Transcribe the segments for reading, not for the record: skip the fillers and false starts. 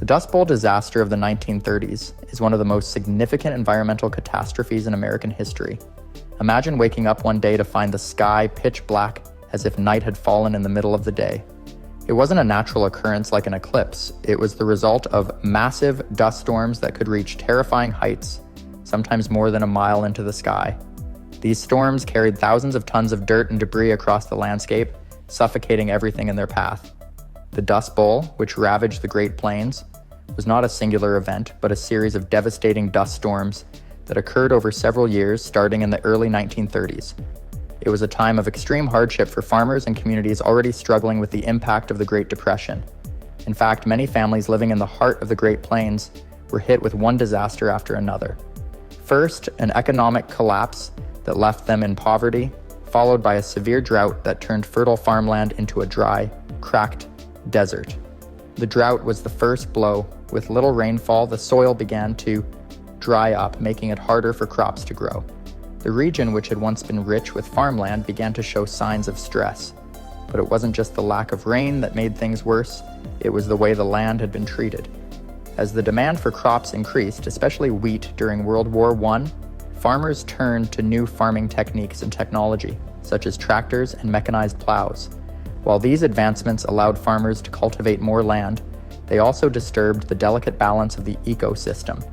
The Dust Bowl disaster of the 1930s is one of the most significant environmental catastrophes in American history. Imagine waking up one day to find the sky pitch black as if night had fallen in the middle of the day. It wasn't a natural occurrence like an eclipse. It was the result of massive dust storms that could reach terrifying heights, sometimes more than a mile into the sky. These storms carried thousands of tons of dirt and debris across the landscape, suffocating everything in their path. The Dust Bowl, which ravaged the Great Plains, was not a singular event, but a series of devastating dust storms that occurred over several years, starting in the early 1930s. It was a time of extreme hardship for farmers and communities already struggling with the impact of the Great Depression. In fact, many families living in the heart of the Great Plains were hit with one disaster after another. First, an economic collapse that left them in poverty, followed by a severe drought that turned fertile farmland into a dry, cracked desert. The drought was the first blow. With little rainfall, the soil began to dry up, making it harder for crops to grow. The region, which had once been rich with farmland, began to show signs of stress. But it wasn't just the lack of rain that made things worse, it was the way the land had been treated. As the demand for crops increased, especially wheat during World War I, farmers turned to new farming techniques and technology, such as tractors and mechanized plows. While these advancements allowed farmers to cultivate more land, they also disturbed the delicate balance of the ecosystem.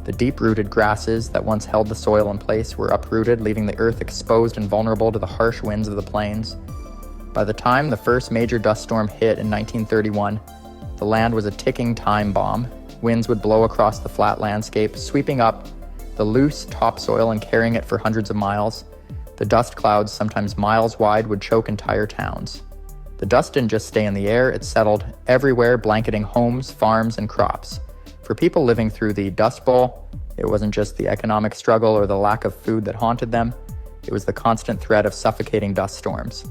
The deep-rooted grasses that once held the soil in place were uprooted, leaving the earth exposed and vulnerable to the harsh winds of the plains. By the time the first major dust storm hit in 1931, the land was a ticking time bomb. Winds would blow across the flat landscape, sweeping up the loose topsoil and carrying it for hundreds of miles. The dust clouds, sometimes miles wide, would choke entire towns. The dust didn't just stay in the air, it settled everywhere, blanketing homes, farms, and crops. For people living through the Dust Bowl, it wasn't just the economic struggle or the lack of food that haunted them, it was the constant threat of suffocating dust storms.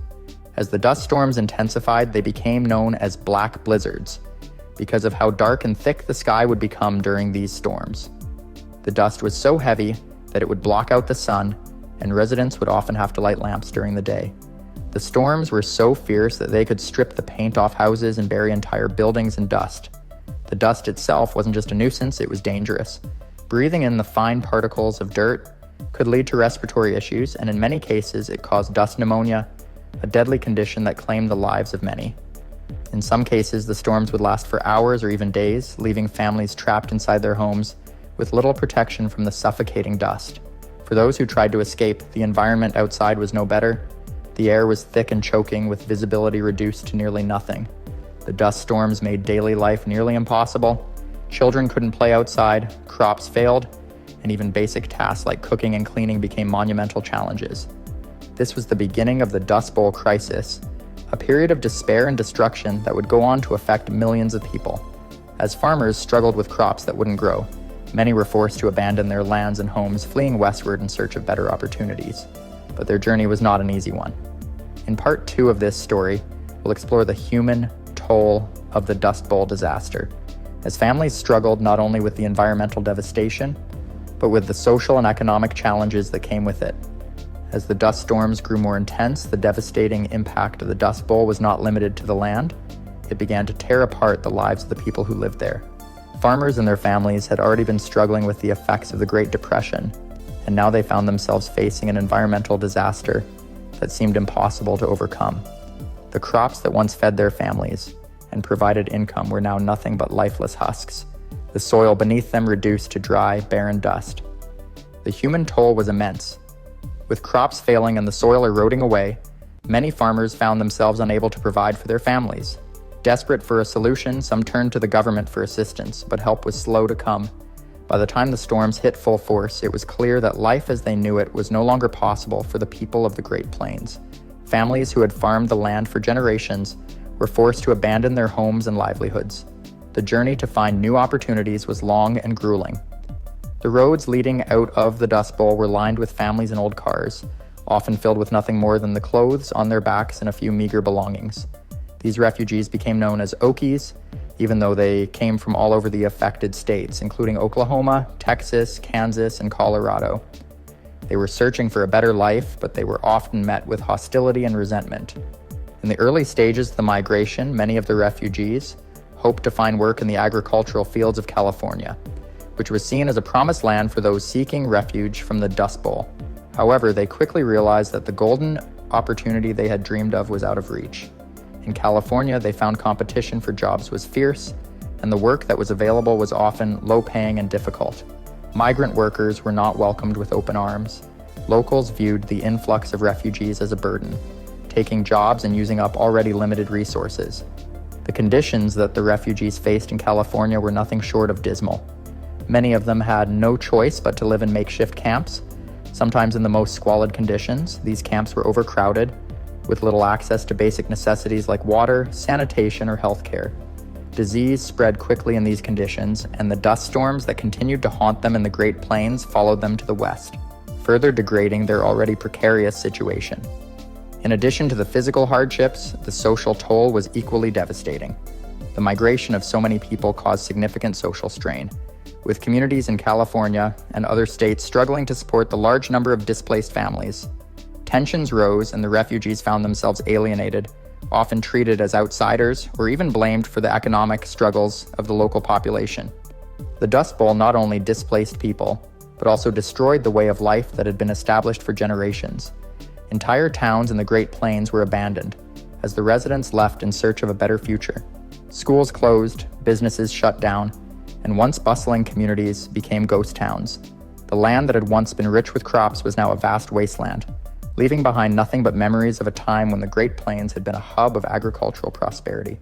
As the dust storms intensified, they became known as black blizzards, because of how dark and thick the sky would become during these storms. The dust was so heavy that it would block out the sun, and residents would often have to light lamps during the day. The storms were so fierce that they could strip the paint off houses and bury entire buildings in dust. The dust itself wasn't just a nuisance, it was dangerous. Breathing in the fine particles of dirt could lead to respiratory issues, and in many cases it caused dust pneumonia, a deadly condition that claimed the lives of many. In some cases, the storms would last for hours or even days, leaving families trapped inside their homes with little protection from the suffocating dust. For those who tried to escape, the environment outside was no better. The air was thick and choking, with visibility reduced to nearly nothing. The dust storms made daily life nearly impossible. Children couldn't play outside, crops failed, and even basic tasks like cooking and cleaning became monumental challenges. This was the beginning of the Dust Bowl crisis, a period of despair and destruction that would go on to affect millions of people. As farmers struggled with crops that wouldn't grow, many were forced to abandon their lands and homes, fleeing westward in search of better opportunities. But their journey was not an easy one. In part 2 of this story, we'll explore the human toll of the Dust Bowl disaster, as families struggled not only with the environmental devastation, but with the social and economic challenges that came with it. As the dust storms grew more intense, the devastating impact of the Dust Bowl was not limited to the land. It began to tear apart the lives of the people who lived there. Farmers and their families had already been struggling with the effects of the Great Depression, and now they found themselves facing an environmental disaster that seemed impossible to overcome. The crops that once fed their families and provided income were now nothing but lifeless husks, the soil beneath them reduced to dry, barren dust. The human toll was immense. With crops failing and the soil eroding away, many farmers found themselves unable to provide for their families. Desperate for a solution, some turned to the government for assistance, but help was slow to come. By the time the storms hit full force, it was clear that life as they knew it was no longer possible for the people of the Great Plains. Families who had farmed the land for generations were forced to abandon their homes and livelihoods. The journey to find new opportunities was long and grueling. The roads leading out of the Dust Bowl were lined with families and old cars, often filled with nothing more than the clothes on their backs and a few meager belongings. These refugees became known as Okies, even though they came from all over the affected states, including Oklahoma, Texas, Kansas, and Colorado. They were searching for a better life, but they were often met with hostility and resentment. In the early stages of the migration, many of the refugees hoped to find work in the agricultural fields of California, which was seen as a promised land for those seeking refuge from the Dust Bowl. However, they quickly realized that the golden opportunity they had dreamed of was out of reach. In California, they found competition for jobs was fierce, and the work that was available was often low-paying and difficult. Migrant workers were not welcomed with open arms. Locals viewed the influx of refugees as a burden, taking jobs and using up already limited resources. The conditions that the refugees faced in California were nothing short of dismal. Many of them had no choice but to live in makeshift camps. Sometimes in the most squalid conditions, these camps were overcrowded, with little access to basic necessities like water, sanitation, or healthcare. Disease spread quickly in these conditions, and the dust storms that continued to haunt them in the Great Plains followed them to the west, further degrading their already precarious situation. In addition to the physical hardships, the social toll was equally devastating. The migration of so many people caused significant social strain, with communities in California and other states struggling to support the large number of displaced families. Tensions rose, and the refugees found themselves alienated, often treated as outsiders, or even blamed for the economic struggles of the local population. The Dust Bowl not only displaced people, but also destroyed the way of life that had been established for generations. Entire towns in the Great Plains were abandoned, as the residents left in search of a better future. Schools closed, businesses shut down, and once bustling communities became ghost towns. The land that had once been rich with crops was now a vast wasteland, leaving behind nothing but memories of a time when the Great Plains had been a hub of agricultural prosperity.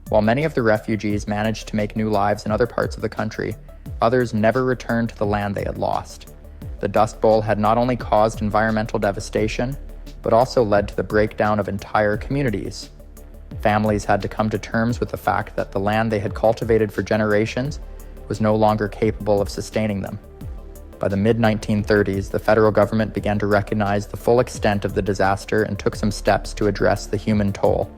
While many of the refugees managed to make new lives in other parts of the country, others never returned to the land they had lost. The Dust Bowl had not only caused environmental devastation, but also led to the breakdown of entire communities. Families had to come to terms with the fact that the land they had cultivated for generations was no longer capable of sustaining them. By the mid-1930s, the federal government began to recognize the full extent of the disaster and took some steps to address the human toll.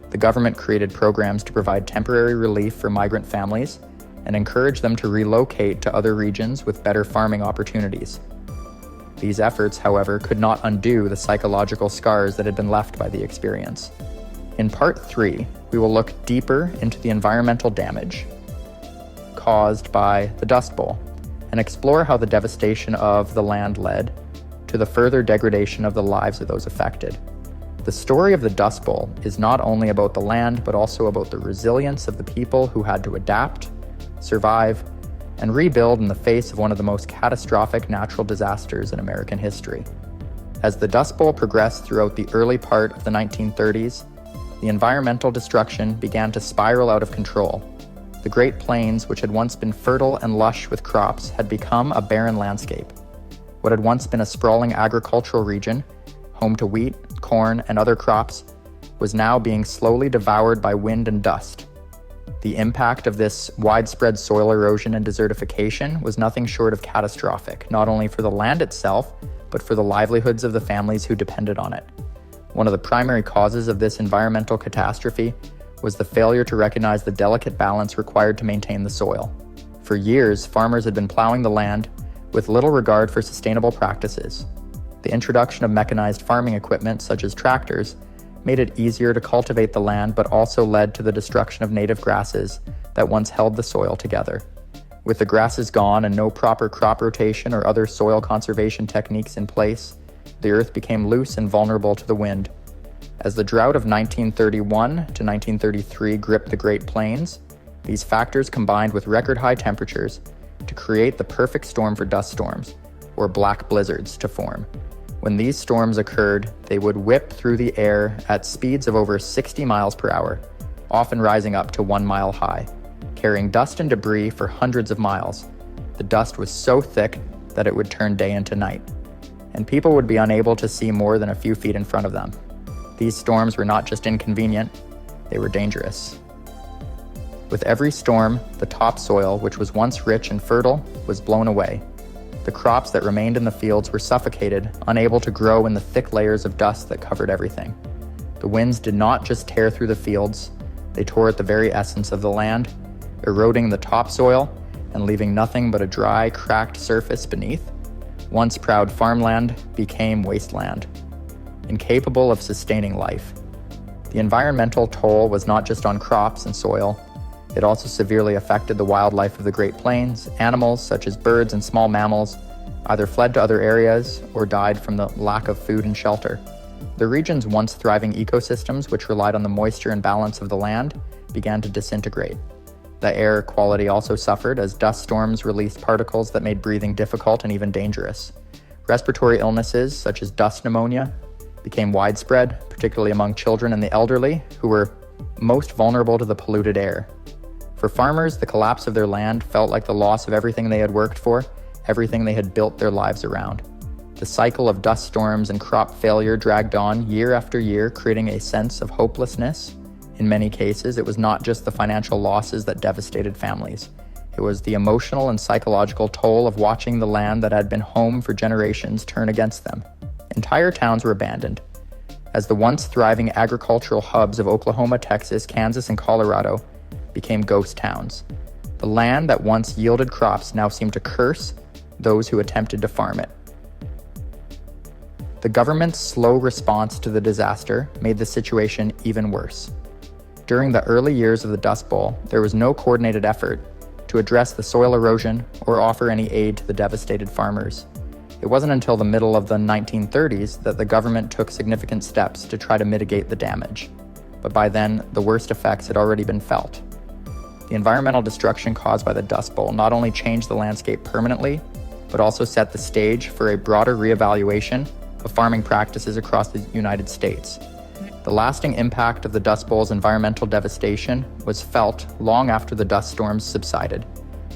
The government created programs to provide temporary relief for migrant families and encouraged them to relocate to other regions with better farming opportunities. These efforts, however, could not undo the psychological scars that had been left by the experience. In Part 3, we will look deeper into the environmental damage caused by the Dust Bowl and explore how the devastation of the land led to the further degradation of the lives of those affected. The story of the Dust Bowl is not only about the land, but also about the resilience of the people who had to adapt, survive, and rebuild in the face of one of the most catastrophic natural disasters in American history. As the Dust Bowl progressed throughout the early part of the 1930s, the environmental destruction began to spiral out of control. The Great Plains, which had once been fertile and lush with crops, had become a barren landscape. What had once been a sprawling agricultural region, home to wheat, corn, and other crops, was now being slowly devoured by wind and dust. The impact of this widespread soil erosion and desertification was nothing short of catastrophic, not only for the land itself, but for the livelihoods of the families who depended on it. One of the primary causes of this environmental catastrophe was the failure to recognize the delicate balance required to maintain the soil. For years, farmers had been plowing the land with little regard for sustainable practices. The introduction of mechanized farming equipment, such as tractors, made it easier to cultivate the land, but also led to the destruction of native grasses that once held the soil together. With the grasses gone and no proper crop rotation or other soil conservation techniques in place, the earth became loose and vulnerable to the wind. As the drought of 1931 to 1933 gripped the Great Plains, these factors combined with record-high temperatures to create the perfect storm for dust storms, or black blizzards, to form. When these storms occurred, they would whip through the air at speeds of over 60 miles per hour, often rising up to 1 mile high, carrying dust and debris for hundreds of miles. The dust was so thick that it would turn day into night, and people would be unable to see more than a few feet in front of them. These storms were not just inconvenient, they were dangerous. With every storm, the topsoil, which was once rich and fertile, was blown away. The crops that remained in the fields were suffocated, unable to grow in the thick layers of dust that covered everything. The winds did not just tear through the fields, they tore at the very essence of the land, eroding the topsoil and leaving nothing but a dry, cracked surface beneath. Once proud farmland became wasteland, incapable of sustaining life. The environmental toll was not just on crops and soil, It also severely affected the wildlife of the Great Plains. Animals, such as birds and small mammals, either fled to other areas or died from the lack of food and shelter. The region's once thriving ecosystems, which relied on the moisture and balance of the land, began to disintegrate. The air quality also suffered as dust storms released particles that made breathing difficult and even dangerous. Respiratory illnesses, such as dust pneumonia, became widespread, particularly among children and the elderly, who were most vulnerable to the polluted air. For farmers, the collapse of their land felt like the loss of everything they had worked for, everything they had built their lives around. The cycle of dust storms and crop failure dragged on year after year, creating a sense of hopelessness. In many cases, it was not just the financial losses that devastated families. It was the emotional and psychological toll of watching the land that had been home for generations turn against them. Entire towns were abandoned. As the once thriving agricultural hubs of Oklahoma, Texas, Kansas, and Colorado became ghost towns. The land that once yielded crops now seemed to curse those who attempted to farm it. The government's slow response to the disaster made the situation even worse. During the early years of the Dust Bowl, there was no coordinated effort to address the soil erosion or offer any aid to the devastated farmers. It wasn't until the middle of the 1930s that the government took significant steps to try to mitigate the damage. But by then, the worst effects had already been felt. The environmental destruction caused by the Dust Bowl not only changed the landscape permanently, but also set the stage for a broader reevaluation of farming practices across the United States. The lasting impact of the Dust Bowl's environmental devastation was felt long after the dust storms subsided.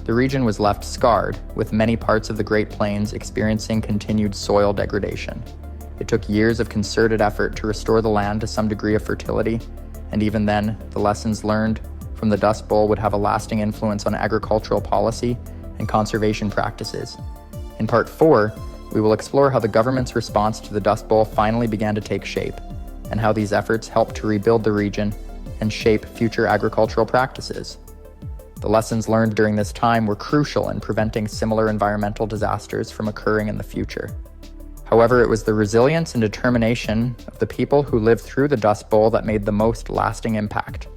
The region was left scarred, with many parts of the Great Plains experiencing continued soil degradation. It took years of concerted effort to restore the land to some degree of fertility, and even then, the lessons learned from the Dust Bowl would have a lasting influence on agricultural policy and conservation practices. In Part 4, we will explore how the government's response to the Dust Bowl finally began to take shape, and how these efforts helped to rebuild the region and shape future agricultural practices. The lessons learned during this time were crucial in preventing similar environmental disasters from occurring in the future. However, it was the resilience and determination of the people who lived through the Dust Bowl that made the most lasting impact.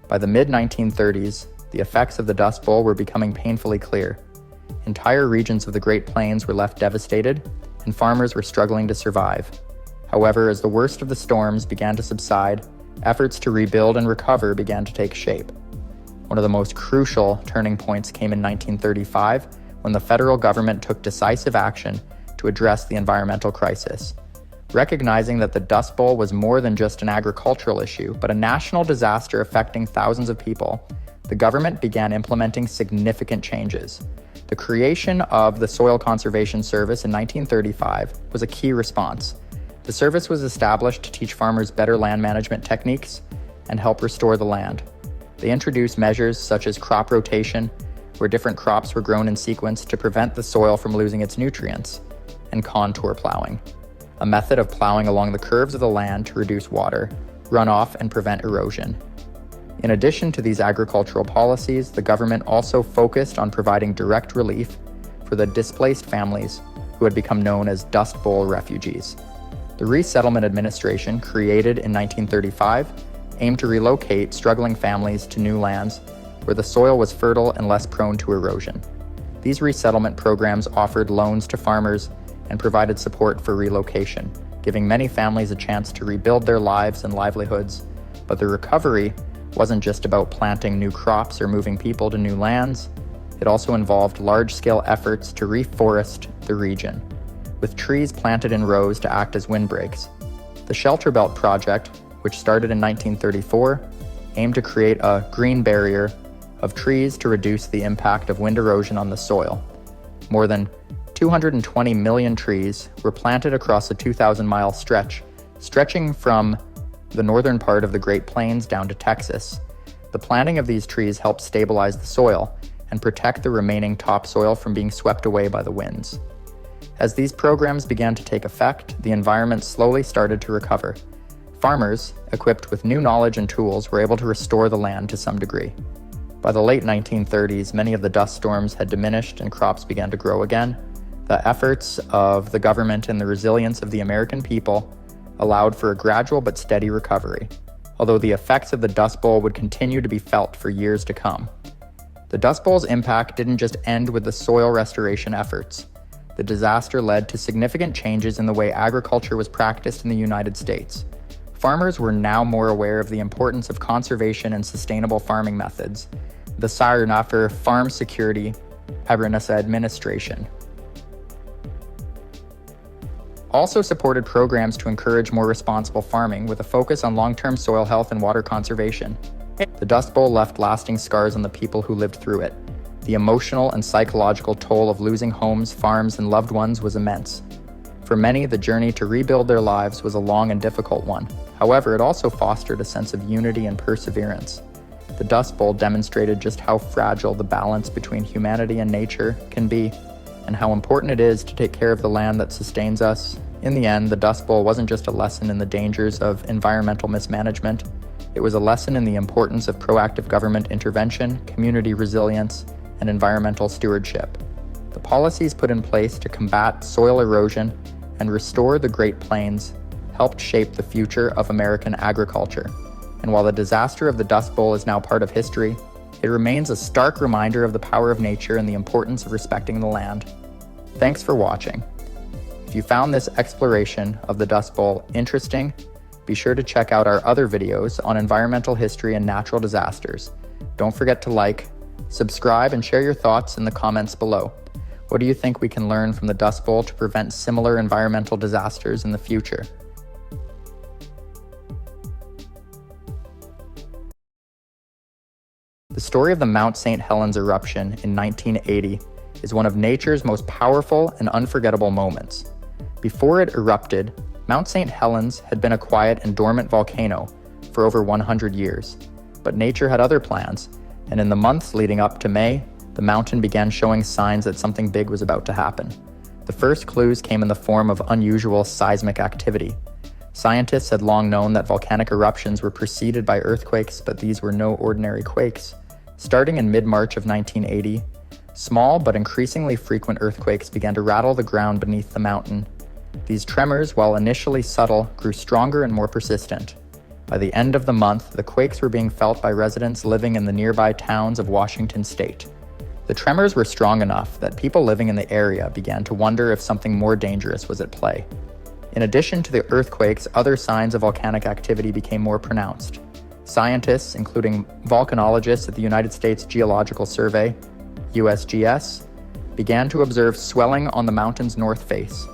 By the mid-1930s, the effects of the Dust Bowl were becoming painfully clear. Entire regions of the Great Plains were left devastated, and farmers were struggling to survive. However, as the worst of the storms began to subside, efforts to rebuild and recover began to take shape. One of the most crucial turning points came in 1935, when the federal government took decisive action to address the environmental crisis. Recognizing that the Dust Bowl was more than just an agricultural issue, but a national disaster affecting thousands of people, the government began implementing significant changes. The creation of the Soil Conservation Service in 1935 was a key response. The service was established to teach farmers better land management techniques and help restore the land. They introduced measures such as crop rotation, where different crops were grown in sequence to prevent the soil from losing its nutrients, and contour plowing, a method of plowing along the curves of the land to reduce water, runoff, and prevent erosion. In addition to these agricultural policies, the government also focused on providing direct relief for the displaced families who had become known as Dust Bowl refugees. The Resettlement Administration, created in 1935, aimed to relocate struggling families to new lands where the soil was fertile and less prone to erosion. These resettlement programs offered loans to farmers and provided support for relocation, giving many families a chance to rebuild their lives and livelihoods. But the recovery wasn't just about planting new crops or moving people to new lands. It also involved large-scale efforts to reforest the region, with trees planted in rows to act as windbreaks. The Shelter Belt Project, which started in 1934, aimed to create a green barrier of trees to reduce the impact of wind erosion on the soil. More than 220 million trees were planted across a 2,000-mile stretch, stretching from the northern part of the Great Plains down to Texas. The planting of these trees helped stabilize the soil and protect the remaining topsoil from being swept away by the winds. As these programs began to take effect, the environment slowly started to recover. Farmers, equipped with new knowledge and tools, were able to restore the land to some degree. By the late 1930s, many of the dust storms had diminished and crops began to grow again. The efforts of the government and the resilience of the American people allowed for a gradual but steady recovery. although the effects of the Dust Bowl would continue to be felt for years to come. The Dust Bowl's impact didn't just end with the soil restoration efforts. The disaster led to significant changes in the way agriculture was practiced in the United States. Farmers were now more aware of the importance of conservation and sustainable farming methods, the siren after farm security, preparedness administration. Also supported programs to encourage more responsible farming with a focus on long-term soil health and water conservation. The Dust Bowl left lasting scars on the people who lived through it. The emotional and psychological toll of losing homes, farms, and loved ones was immense. For many, the journey to rebuild their lives was a long and difficult one. However, it also fostered a sense of unity and perseverance. The Dust Bowl demonstrated just how fragile the balance between humanity and nature can be, and how important it is to take care of the land that sustains us. In the end, the Dust Bowl wasn't just a lesson in the dangers of environmental mismanagement. It was a lesson in the importance of proactive government intervention, community resilience, and environmental stewardship. The policies put in place to combat soil erosion and restore the Great Plains helped shape the future of American agriculture. And while the disaster of the Dust Bowl is now part of history, it remains a stark reminder of the power of nature and the importance of respecting the land. Thanks for watching. If you found this exploration of the Dust Bowl interesting, be sure to check out our other videos on environmental history and natural disasters. Don't forget to like, subscribe, and share your thoughts in the comments below. What do you think we can learn from the Dust Bowl to prevent similar environmental disasters in the future? The story of the Mount St. Helens eruption in 1980 is one of nature's most powerful and unforgettable moments. Before it erupted, Mount St. Helens had been a quiet and dormant volcano for over 100 years. But nature had other plans, and in the months leading up to May, the mountain began showing signs that something big was about to happen. The first clues came in the form of unusual seismic activity. Scientists had long known that volcanic eruptions were preceded by earthquakes, but these were no ordinary quakes. Starting in mid-March of 1980, small but increasingly frequent earthquakes began to rattle the ground beneath the mountain. These tremors, while initially subtle, grew stronger and more persistent. By the end of the month, the quakes were being felt by residents living in the nearby towns of Washington state. The tremors were strong enough that people living in the area began to wonder if something more dangerous was at play. In addition to the earthquakes, other signs of volcanic activity became more pronounced. Scientists, including volcanologists at the United States Geological Survey, USGS, began to observe swelling on the mountain's north face.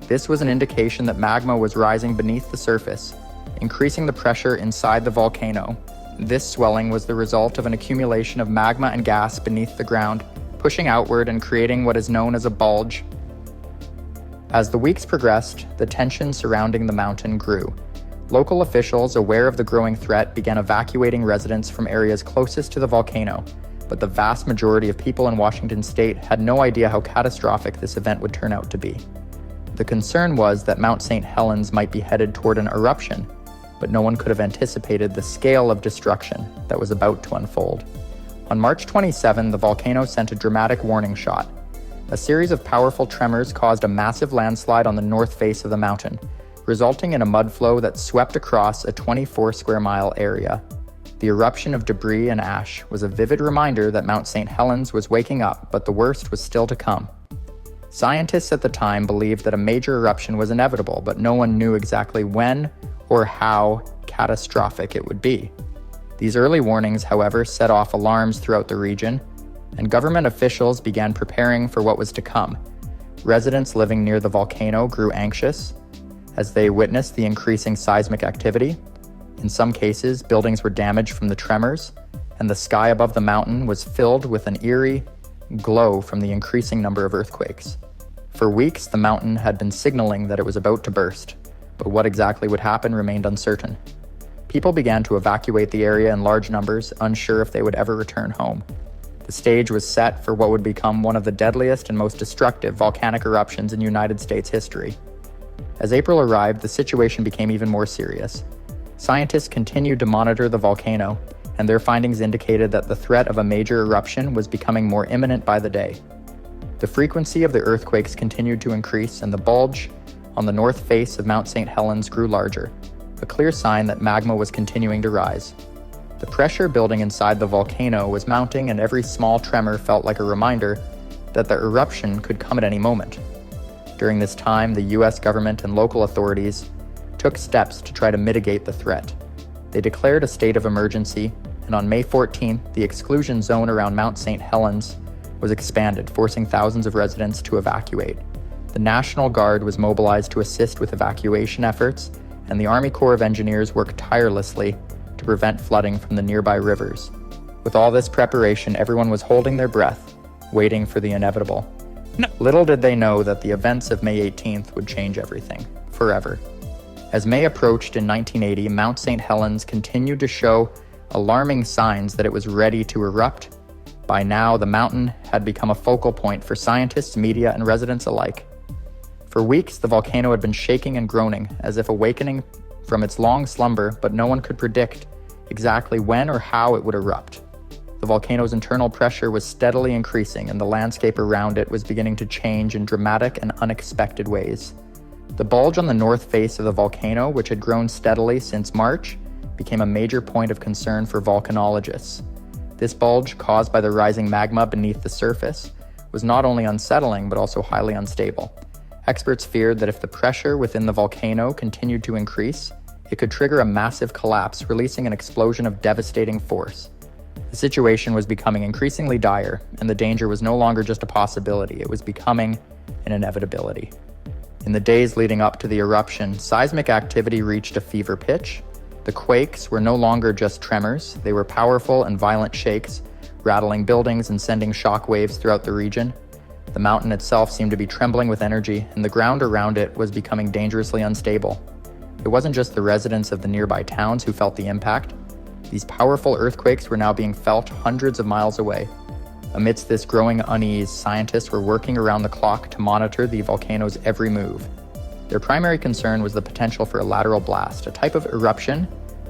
This was an indication that magma was rising beneath the surface, increasing the pressure inside the volcano. This swelling was the result of an accumulation of magma and gas beneath the ground, pushing outward and creating what is known as a bulge. As the weeks progressed, the tension surrounding the mountain grew. Local officials, aware of the growing threat, began evacuating residents from areas closest to the volcano, but the vast majority of people in Washington state had no idea how catastrophic this event would turn out to be. The concern was that Mount St. Helens might be headed toward an eruption, but no one could have anticipated the scale of destruction that was about to unfold. On March 27, the volcano sent a dramatic warning shot. A series of powerful tremors caused a massive landslide on the north face of the mountain, resulting in a mud flow that swept across a 24-square-mile area. The eruption of debris and ash was a vivid reminder that Mount St. Helens was waking up, but the worst was still to come. Scientists at the time believed that a major eruption was inevitable, but no one knew exactly when or how catastrophic it would be. These early warnings, however, set off alarms throughout the region, and government officials began preparing for what was to come. Residents living near the volcano grew anxious as they witnessed the increasing seismic activity. In some cases, buildings were damaged from the tremors, and the sky above the mountain was filled with an eerie glow from the increasing number of earthquakes. For weeks, the mountain had been signaling that it was about to burst, but what exactly would happen remained uncertain. People began to evacuate the area in large numbers, unsure if they would ever return home. The stage was set for what would become one of the deadliest and most destructive volcanic eruptions in United States history. As April arrived, the situation became even more serious. Scientists continued to monitor the volcano, and their findings indicated that the threat of a major eruption was becoming more imminent by the day. The frequency of the earthquakes continued to increase, and the bulge on the north face of Mount St. Helens grew larger. a clear sign that magma was continuing to rise. The pressure building inside the volcano was mounting, and every small tremor felt like a reminder that the eruption could come at any moment. During this time, the US government and local authorities took steps to try to mitigate the threat. They declared a state of emergency, and on May 14th, the exclusion zone around Mount St. Helens was expanded, forcing thousands of residents to evacuate. The National Guard was mobilized to assist with evacuation efforts, and the Army Corps of Engineers worked tirelessly to prevent flooding from the nearby rivers. With all this preparation, everyone was holding their breath, waiting for the inevitable. Little did they know that the events of May 18th would change everything, forever. As May approached in 1980, Mount St. Helens continued to show alarming signs that it was ready to erupt. By now, the mountain had become a focal point for scientists, media, and residents alike. For weeks, the volcano had been shaking and groaning, as if awakening from its long slumber, but no one could predict exactly when or how it would erupt. The volcano's internal pressure was steadily increasing, and the landscape around it was beginning to change in dramatic and unexpected ways. The bulge on the north face of the volcano, which had grown steadily since March, became a major point of concern for volcanologists. This bulge, caused by the rising magma beneath the surface, was not only unsettling but also highly unstable. Experts feared that if the pressure within the volcano continued to increase, it could trigger a massive collapse, releasing an explosion of devastating force. The situation was becoming increasingly dire, and the danger was no longer just a possibility, it was becoming an inevitability. In the days leading up to the eruption, seismic activity reached a fever pitch. The quakes were no longer just tremors, they were powerful and violent shakes, rattling buildings and sending shock waves throughout the region. The mountain itself seemed to be trembling with energy, and the ground around it was becoming dangerously unstable. It wasn't just the residents of the nearby towns who felt the impact. These powerful earthquakes were now being felt hundreds of miles away. Amidst this growing unease, scientists were working around the clock to monitor the volcano's every move. Their primary concern was the potential for a lateral blast, a type of eruption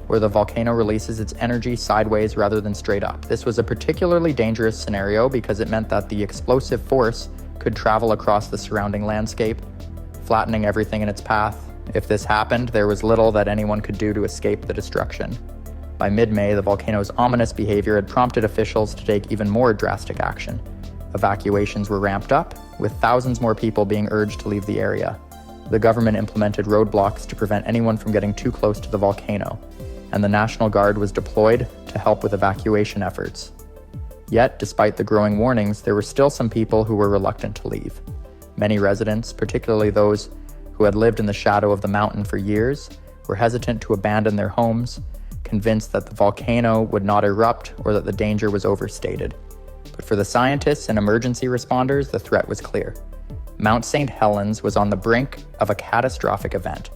where the volcano releases its energy sideways rather than straight up. This was a particularly dangerous scenario because it meant that the explosive force could travel across the surrounding landscape, flattening everything in its path. If this happened, there was little that anyone could do to escape the destruction. By mid-May, the volcano's ominous behavior had prompted officials to take even more drastic action. Evacuations were ramped up, with thousands more people being urged to leave the area. The government implemented roadblocks to prevent anyone from getting too close to the volcano, and the National Guard was deployed to help with evacuation efforts. Yet, despite the growing warnings, there were still some people who were reluctant to leave. Many residents, particularly those who had lived in the shadow of the mountain for years, were hesitant to abandon their homes, convinced that the volcano would not erupt or that the danger was overstated. But for the scientists and emergency responders, the threat was clear. Mount St. Helens was on the brink of a catastrophic event.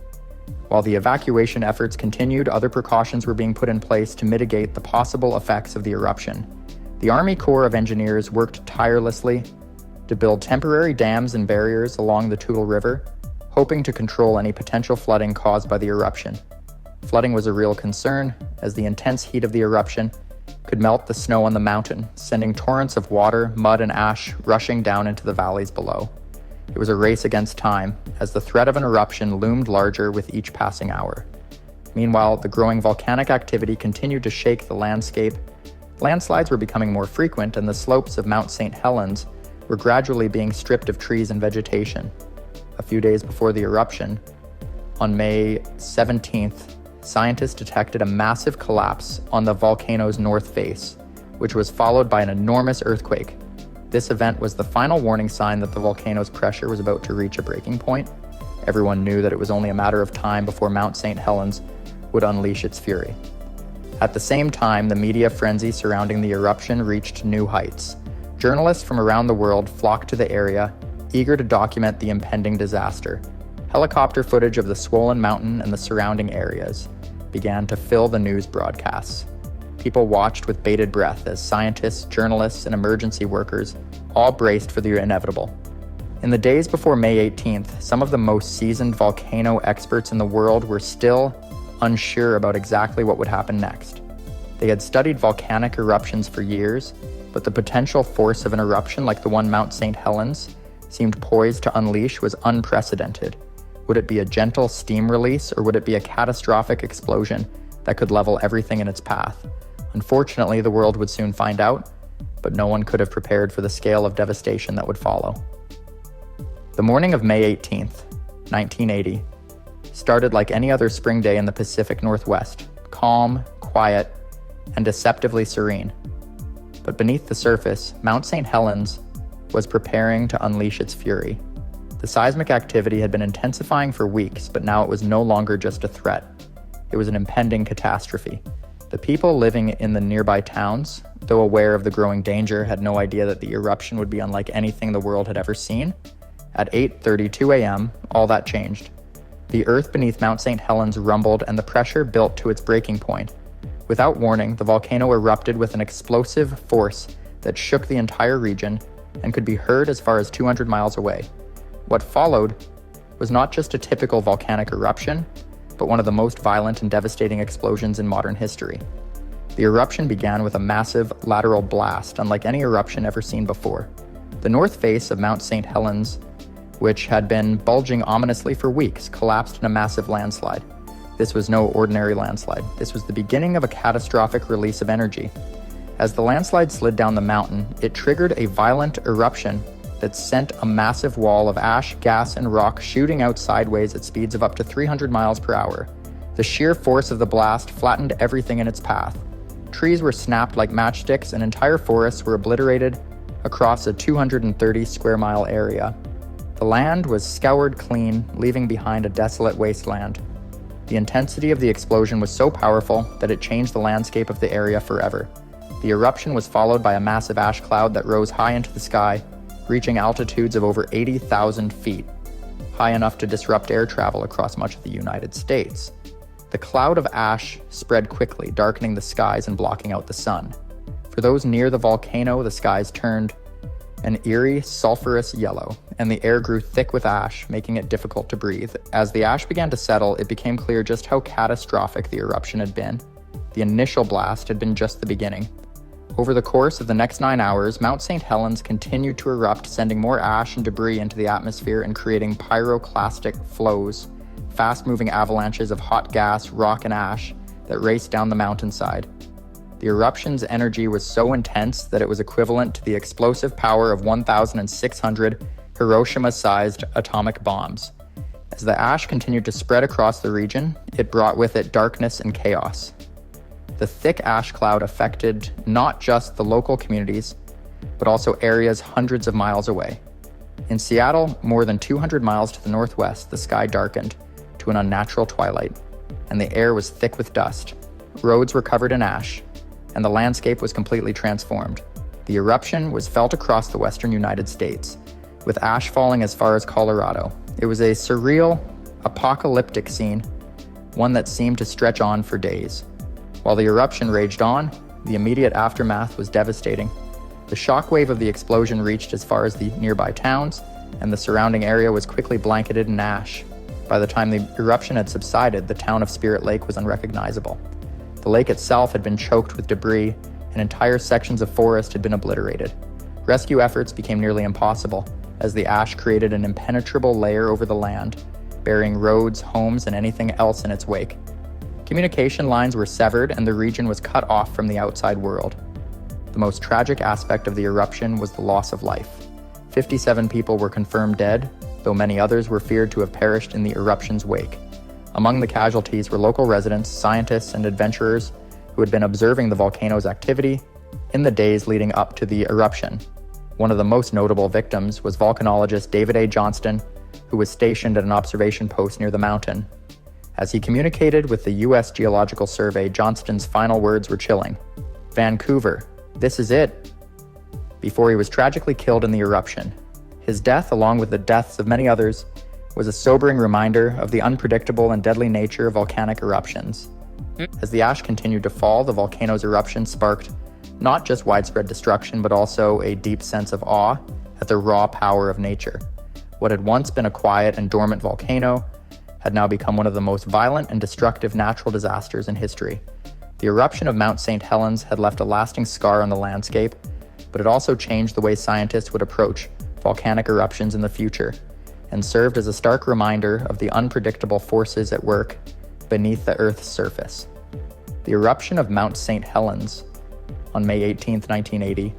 While the evacuation efforts continued, other precautions were being put in place to mitigate the possible effects of the eruption. The Army Corps of Engineers worked tirelessly to build temporary dams and barriers along the Toutle River, hoping to control any potential flooding caused by the eruption. Flooding was a real concern, as the intense heat of the eruption could melt the snow on the mountain, sending torrents of water, mud, and ash rushing down into the valleys below. It was a race against time, as the threat of an eruption loomed larger with each passing hour. Meanwhile, the growing volcanic activity continued to shake the landscape. Landslides were becoming more frequent, and the slopes of Mount St. Helens were gradually being stripped of trees and vegetation. A few days before the eruption, on May 17th, scientists detected a massive collapse on the volcano's north face, which was followed by an enormous earthquake. This event was the final warning sign that the volcano's pressure was about to reach a breaking point. Everyone knew that it was only a matter of time before Mount St. Helens would unleash its fury. At the same time, the media frenzy surrounding the eruption reached new heights. Journalists from around the world flocked to the area, eager to document the impending disaster. Helicopter footage of the swollen mountain and the surrounding areas began to fill the news broadcasts. People watched with bated breath as scientists, journalists, and emergency workers all braced for the inevitable. In the days before May 18th, some of the most seasoned volcano experts in the world were still unsure about exactly what would happen next. They had studied volcanic eruptions for years, but the potential force of an eruption like the one Mount St. Helens seemed poised to unleash was unprecedented. Would it be a gentle steam release, or would it be a catastrophic explosion that could level everything in its path? Unfortunately, the world would soon find out, but no one could have prepared for the scale of devastation that would follow. The morning of May 18th, 1980, started like any other spring day in the Pacific Northwest, calm, quiet, and deceptively serene. But beneath the surface, Mount St. Helens was preparing to unleash its fury. The seismic activity had been intensifying for weeks, but now it was no longer just a threat. It was an impending catastrophe. The people living in the nearby towns, though aware of the growing danger, had no idea that the eruption would be unlike anything the world had ever seen. At 8:32 a.m., all that changed. The earth beneath Mount St. Helens rumbled and the pressure built to its breaking point. Without warning, the volcano erupted with an explosive force that shook the entire region and could be heard as far as 200 miles away. What followed was not just a typical volcanic eruption, but one of the most violent and devastating explosions in modern history. The eruption began with a massive lateral blast, unlike any eruption ever seen before. The north face of Mount St. Helens, which had been bulging ominously for weeks, collapsed in a massive landslide. This was no ordinary landslide. This was the beginning of a catastrophic release of energy. As the landslide slid down the mountain, it triggered a violent eruption that sent a massive wall of ash, gas, and rock shooting out sideways at speeds of up to 300 miles per hour. The sheer force of the blast flattened everything in its path. Trees were snapped like matchsticks, and entire forests were obliterated across a 230 square mile area. The land was scoured clean, leaving behind a desolate wasteland. The intensity of the explosion was so powerful that it changed the landscape of the area forever. The eruption was followed by a massive ash cloud that rose high into the sky, reaching altitudes of over 80,000 feet, high enough to disrupt air travel across much of the United States. The cloud of ash spread quickly, darkening the skies and blocking out the sun. For those near the volcano, the skies turned an eerie, sulfurous yellow, and the air grew thick with ash, making it difficult to breathe. As the ash began to settle, it became clear just how catastrophic the eruption had been. The initial blast had been just the beginning. Over the course of the next 9 hours, Mount St. Helens continued to erupt, sending more ash and debris into the atmosphere and creating pyroclastic flows, fast-moving avalanches of hot gas, rock, and ash that raced down the mountainside. The eruption's energy was so intense that it was equivalent to the explosive power of 1,600 Hiroshima-sized atomic bombs. As the ash continued to spread across the region, it brought with it darkness and chaos. The thick ash cloud affected not just the local communities, but also areas hundreds of miles away. In Seattle, more than 200 miles to the northwest, the sky darkened to an unnatural twilight, and the air was thick with dust. Roads were covered in ash, and the landscape was completely transformed. The eruption was felt across the western United States, with ash falling as far as Colorado. It was a surreal, apocalyptic scene, one that seemed to stretch on for days. While the eruption raged on, the immediate aftermath was devastating. The shockwave of the explosion reached as far as the nearby towns, and the surrounding area was quickly blanketed in ash. By the time the eruption had subsided, the town of Spirit Lake was unrecognizable. The lake itself had been choked with debris, and entire sections of forest had been obliterated. Rescue efforts became nearly impossible, as the ash created an impenetrable layer over the land, burying roads, homes, and anything else in its wake. Communication lines were severed, and the region was cut off from the outside world. The most tragic aspect of the eruption was the loss of life. 57 people were confirmed dead, though many others were feared to have perished in the eruption's wake. Among the casualties were local residents, scientists, and adventurers who had been observing the volcano's activity in the days leading up to the eruption. One of the most notable victims was volcanologist David A. Johnston, who was stationed at an observation post near the mountain. As he communicated with the U.S. Geological Survey, Johnston's final words were chilling. "Vancouver, this is it," before he was tragically killed in the eruption. His death, along with the deaths of many others, was a sobering reminder of the unpredictable and deadly nature of volcanic eruptions. As the ash continued to fall, the volcano's eruption sparked not just widespread destruction, but also a deep sense of awe at the raw power of nature. What had once been a quiet and dormant volcano had now become one of the most violent and destructive natural disasters in history. The eruption of Mount St. Helens had left a lasting scar on the landscape, but it also changed the way scientists would approach volcanic eruptions in the future. and served as a stark reminder of the unpredictable forces at work beneath the Earth's surface. The eruption of Mount St. Helens on May 18, 1980,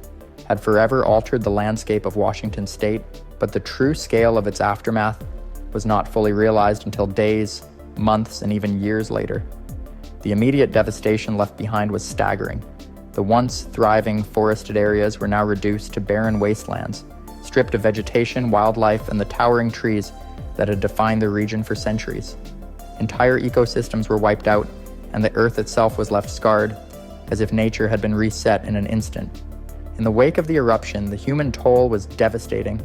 had forever altered the landscape of Washington state, but the true scale of its aftermath was not fully realized until days, months, and even years later. The immediate devastation left behind was staggering. The once thriving forested areas were now reduced to barren wastelands, stripped of vegetation, wildlife, and the towering trees that had defined the region for centuries. Entire ecosystems were wiped out, and the Earth itself was left scarred, as if nature had been reset in an instant. In the wake of the eruption, the human toll was devastating.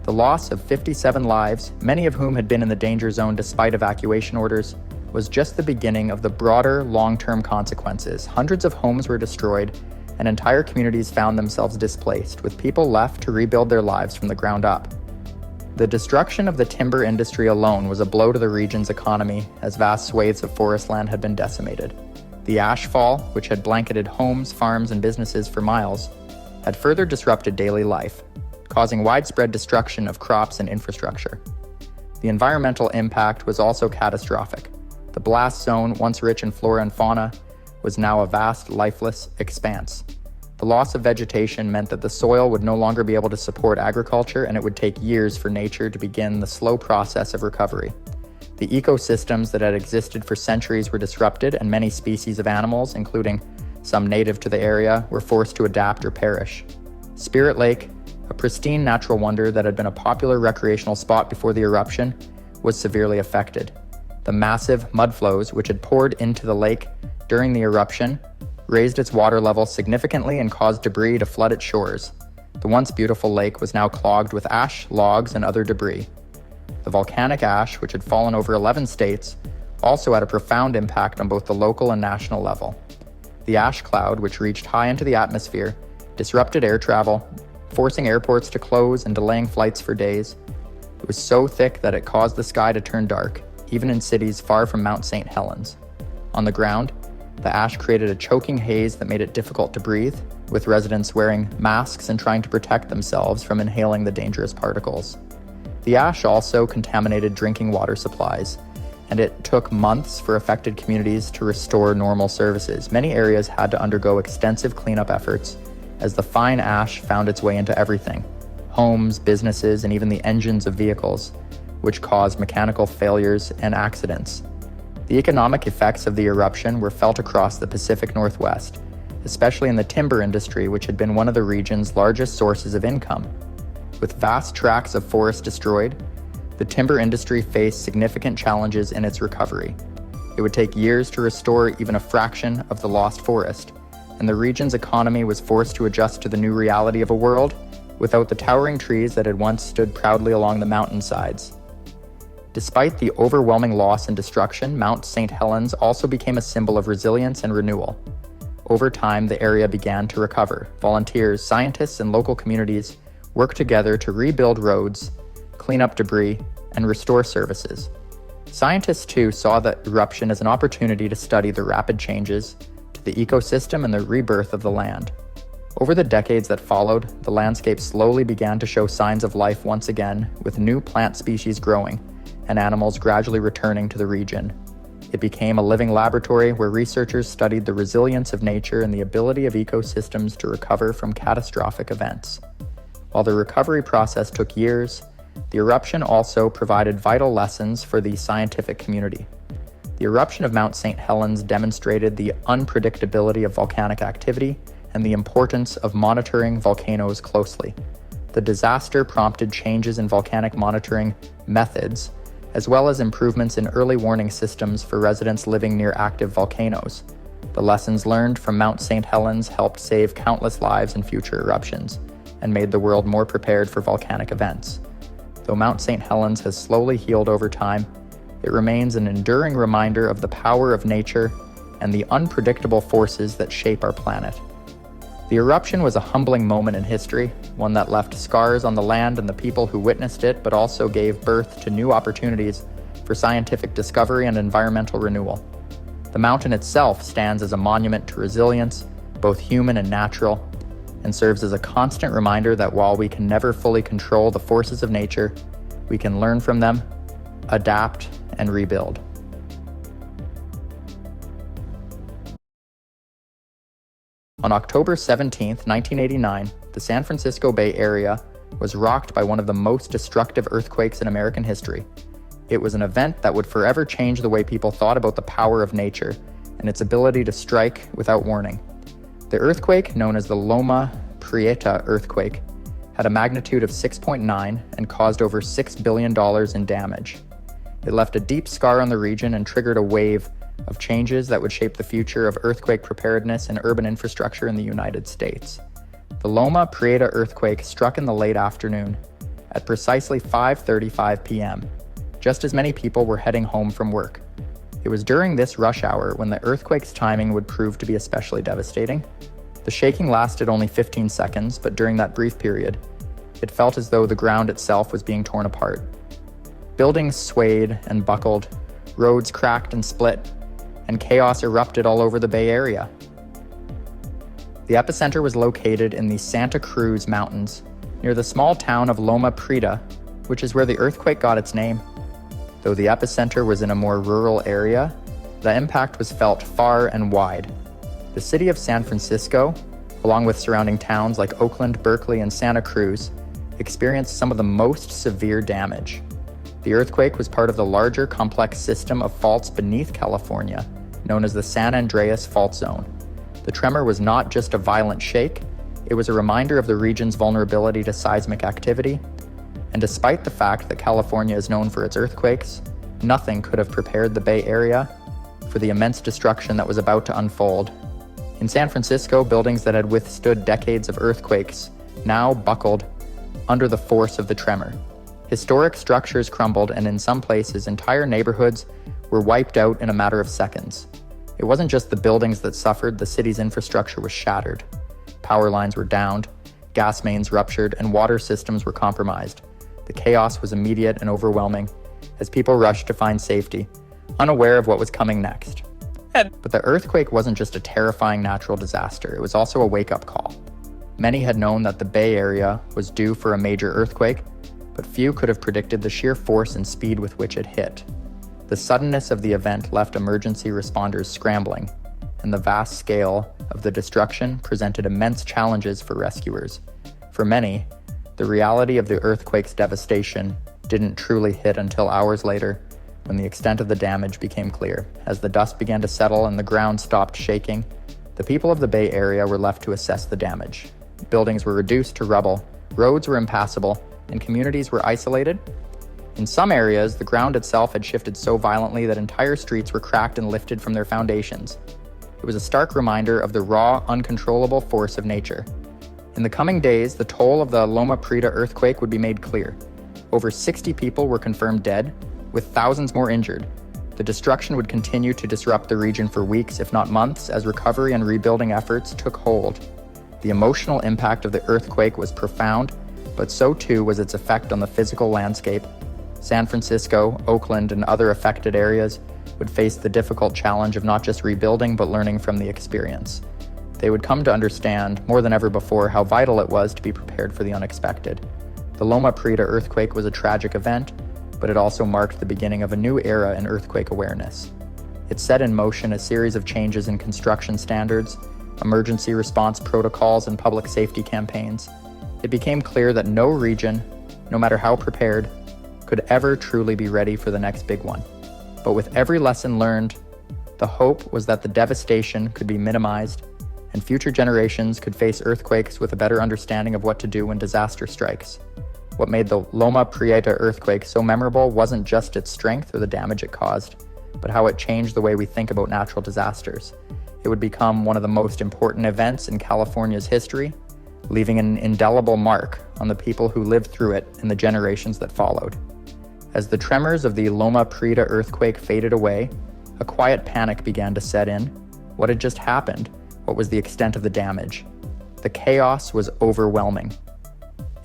The loss of 57 lives, many of whom had been in the danger zone despite evacuation orders, was just the beginning of the broader, long-term consequences. Hundreds of homes were destroyed, and entire communities found themselves displaced, with people left to rebuild their lives from the ground up. The destruction of the timber industry alone was a blow to the region's economy, as vast swathes of forest land had been decimated. The ash fall, which had blanketed homes, farms, and businesses for miles, had further disrupted daily life, causing widespread destruction of crops and infrastructure. The environmental impact was also catastrophic. The blast zone, once rich in flora and fauna, was now a vast, lifeless expanse. The loss of vegetation meant that the soil would no longer be able to support agriculture, and it would take years for nature to begin the slow process of recovery. The ecosystems that had existed for centuries were disrupted, and many species of animals, including some native to the area, were forced to adapt or perish. Spirit Lake, a pristine natural wonder that had been a popular recreational spot before the eruption, was severely affected. The massive mud flows, which had poured into the lake during the eruption, raised its water level significantly and caused debris to flood its shores. The once beautiful lake was now clogged with ash, logs, and other debris. The volcanic ash, which had fallen over 11 states, also had a profound impact on both the local and national level. The ash cloud, which reached high into the atmosphere, disrupted air travel, forcing airports to close and delaying flights for days. It was so thick that it caused the sky to turn dark, even in cities far from Mount St. Helens. On the ground, the ash created a choking haze that made it difficult to breathe, with residents wearing masks and trying to protect themselves from inhaling the dangerous particles. The ash also contaminated drinking water supplies, and it took months for affected communities to restore normal services. Many areas had to undergo extensive cleanup efforts as the fine ash found its way into everything: homes, businesses, and even the engines of vehicles, which caused mechanical failures and accidents. The economic effects of the eruption were felt across the Pacific Northwest, especially in the timber industry, which had been one of the region's largest sources of income. With vast tracts of forest destroyed, the timber industry faced significant challenges in its recovery. It would take years to restore even a fraction of the lost forest, and the region's economy was forced to adjust to the new reality of a world without the towering trees that had once stood proudly along the mountainsides. Despite the overwhelming loss and destruction, Mount St. Helens also became a symbol of resilience and renewal. Over time, the area began to recover. Volunteers, scientists, and local communities worked together to rebuild roads, clean up debris, and restore services. Scientists, too, saw the eruption as an opportunity to study the rapid changes to the ecosystem and the rebirth of the land. Over the decades that followed, the landscape slowly began to show signs of life once again, with new plant species growing and animals gradually returning to the region. It became a living laboratory where researchers studied the resilience of nature and the ability of ecosystems to recover from catastrophic events. While the recovery process took years, the eruption also provided vital lessons for the scientific community. The eruption of Mount St. Helens demonstrated the unpredictability of volcanic activity and the importance of monitoring volcanoes closely. The disaster prompted changes in volcanic monitoring methods, as well as improvements in early warning systems for residents living near active volcanoes. The lessons learned from Mount St. Helens helped save countless lives in future eruptions and made the world more prepared for volcanic events. Though Mount St. Helens has slowly healed over time, it remains an enduring reminder of the power of nature and the unpredictable forces that shape our planet. The eruption was a humbling moment in history, one that left scars on the land and the people who witnessed it, but also gave birth to new opportunities for scientific discovery and environmental renewal. The mountain itself stands as a monument to resilience, both human and natural, and serves as a constant reminder that while we can never fully control the forces of nature, We can learn from them, adapt, and rebuild. On October 17, 1989, the San Francisco Bay Area was rocked by one of the most destructive earthquakes in American history. It was an event that would forever change the way people thought about the power of nature and its ability to strike without warning. The earthquake, known as the Loma Prieta earthquake, had a magnitude of 6.9 and caused over $6 billion in damage. It left a deep scar on the region and triggered a wave of changes that would shape the future of earthquake preparedness and urban infrastructure in the United States. The Loma Prieta earthquake struck in the late afternoon at precisely 5:35 p.m. Just as many people were heading home from work. It was during this rush hour when the earthquake's timing would prove to be especially devastating. The shaking lasted only 15 seconds, but during that brief period, it felt as though the ground itself was being torn apart. Buildings swayed and buckled, roads cracked and split, and chaos erupted all over the Bay Area. The epicenter was located in the Santa Cruz Mountains, near the small town of Loma Prieta, which is where the earthquake got its name. Though the epicenter was in a more rural area, the impact was felt far and wide. The city of San Francisco, along with surrounding towns like Oakland, Berkeley, and Santa Cruz, experienced some of the most severe damage. The earthquake was part of the larger complex system of faults beneath California, known as the San Andreas Fault Zone. The tremor was not just a violent shake, it was a reminder of the region's vulnerability to seismic activity. And despite the fact that California is known for its earthquakes, nothing could have prepared the Bay Area for the immense destruction that was about to unfold. In San Francisco, buildings that had withstood decades of earthquakes now buckled under the force of the tremor. Historic structures crumbled, and in some places, entire neighborhoods were wiped out in a matter of seconds. It wasn't just the buildings that suffered, the city's infrastructure was shattered. Power lines were downed, gas mains ruptured, and water systems were compromised. The chaos was immediate and overwhelming as people rushed to find safety, unaware of what was coming next. But the earthquake wasn't just a terrifying natural disaster, it was also a wake-up call. Many had known that the Bay Area was due for a major earthquake, but few could have predicted the sheer force and speed with which it hit. The suddenness of the event left emergency responders scrambling, and the vast scale of the destruction presented immense challenges for rescuers. For many, the reality of the earthquake's devastation didn't truly hit until hours later, when the extent of the damage became clear. As the dust began to settle and the ground stopped shaking, the people of the Bay Area were left to assess the damage. Buildings were reduced to rubble, roads were impassable, and communities were isolated. In some areas, the ground itself had shifted so violently that entire streets were cracked and lifted from their foundations. It was a stark reminder of the raw, uncontrollable force of nature. In the coming days, the toll of the Loma Prieta earthquake would be made clear. Over 60 people were confirmed dead, with thousands more injured. The destruction would continue to disrupt the region for weeks, if not months, as recovery and rebuilding efforts took hold. The emotional impact of the earthquake was profound, but so too was its effect on the physical landscape. San Francisco, Oakland, and other affected areas would face the difficult challenge of not just rebuilding, but learning from the experience. They would come to understand, more than ever before, how vital it was to be prepared for the unexpected. The Loma Prieta earthquake was a tragic event, but it also marked the beginning of a new era in earthquake awareness. It set in motion a series of changes in construction standards, emergency response protocols, and public safety campaigns. It became clear that no region, no matter how prepared, could ever truly be ready for the next big one. But with every lesson learned, the hope was that the devastation could be minimized and future generations could face earthquakes with a better understanding of what to do when disaster strikes. What made the Loma Prieta earthquake so memorable wasn't just its strength or the damage it caused, but how it changed the way we think about natural disasters. It would become one of the most important events in California's history, leaving an indelible mark on the people who lived through it and the generations that followed. As the tremors of the Loma Prieta earthquake faded away, a quiet panic began to set in. What had just happened? What was the extent of the damage? The chaos was overwhelming.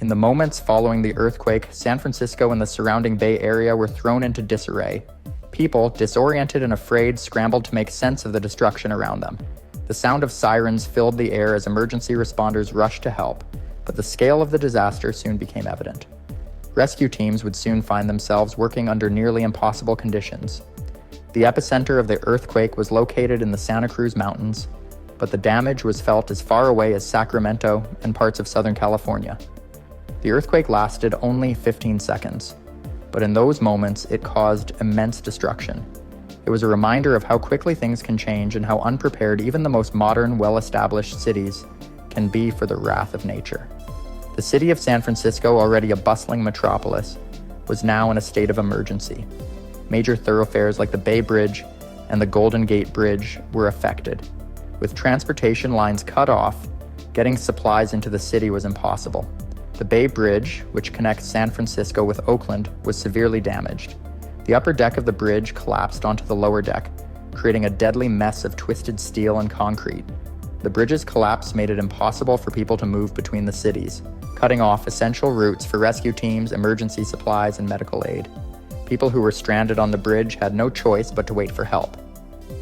In the moments following the earthquake, San Francisco and the surrounding Bay Area were thrown into disarray. People, disoriented and afraid, scrambled to make sense of the destruction around them. The sound of sirens filled the air as emergency responders rushed to help, but the scale of the disaster soon became evident. Rescue teams would soon find themselves working under nearly impossible conditions. The epicenter of the earthquake was located in the Santa Cruz Mountains, but the damage was felt as far away as Sacramento and parts of Southern California. The earthquake lasted only 15 seconds, but in those moments it caused immense destruction. It was a reminder of how quickly things can change and how unprepared even the most modern, well-established cities can be for the wrath of nature. The city of San Francisco, already a bustling metropolis, was now in a state of emergency. Major thoroughfares like the Bay Bridge and the Golden Gate Bridge were affected. With transportation lines cut off, getting supplies into the city was impossible. The Bay Bridge, which connects San Francisco with Oakland, was severely damaged. The upper deck of the bridge collapsed onto the lower deck, creating a deadly mess of twisted steel and concrete. The bridge's collapse made it impossible for people to move between the cities, cutting off essential routes for rescue teams, emergency supplies, and medical aid. People who were stranded on the bridge had no choice but to wait for help.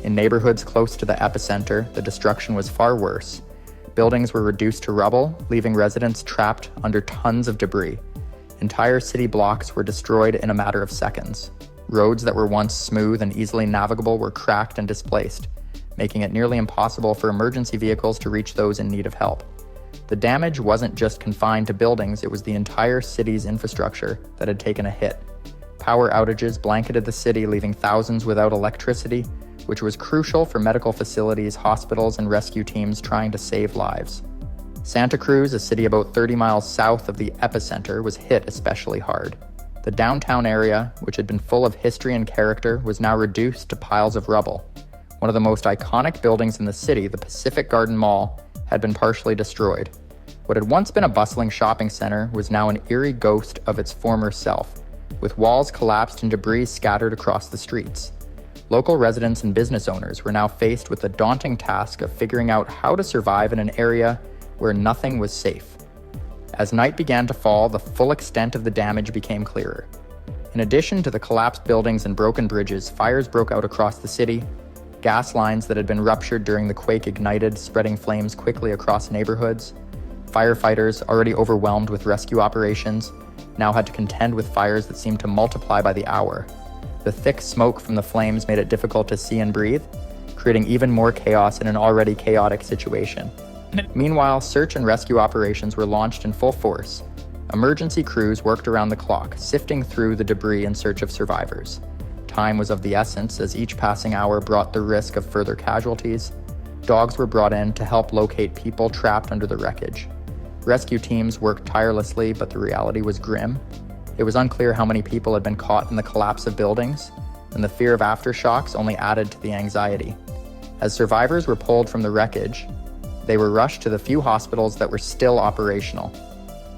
In neighborhoods close to the epicenter, the destruction was far worse. Buildings were reduced to rubble, leaving residents trapped under tons of debris. Entire city blocks were destroyed in a matter of seconds. Roads that were once smooth and easily navigable were cracked and displaced, making it nearly impossible for emergency vehicles to reach those in need of help. The damage wasn't just confined to buildings, it was the entire city's infrastructure that had taken a hit. Power outages blanketed the city, leaving thousands without electricity, which was crucial for medical facilities, hospitals, and rescue teams trying to save lives. Santa Cruz, a city about 30 miles south of the epicenter, was hit especially hard. The downtown area, which had been full of history and character, was now reduced to piles of rubble. One of the most iconic buildings in the city, the Pacific Garden Mall, had been partially destroyed. What had once been a bustling shopping center was now an eerie ghost of its former self, with walls collapsed and debris scattered across the streets. Local residents and business owners were now faced with the daunting task of figuring out how to survive in an area where nothing was safe. As night began to fall, the full extent of the damage became clearer. In addition to the collapsed buildings and broken bridges, fires broke out across the city. Gas lines that had been ruptured during the quake ignited, spreading flames quickly across neighborhoods. Firefighters, already overwhelmed with rescue operations, now had to contend with fires that seemed to multiply by the hour. The thick smoke from the flames made it difficult to see and breathe, creating even more chaos in an already chaotic situation. Meanwhile, search and rescue operations were launched in full force. Emergency crews worked around the clock, sifting through the debris in search of survivors. Time was of the essence, as each passing hour brought the risk of further casualties. Dogs were brought in to help locate people trapped under the wreckage. Rescue teams worked tirelessly, but the reality was grim. It was unclear how many people had been caught in the collapse of buildings, and the fear of aftershocks only added to the anxiety. As survivors were pulled from the wreckage, they were rushed to the few hospitals that were still operational.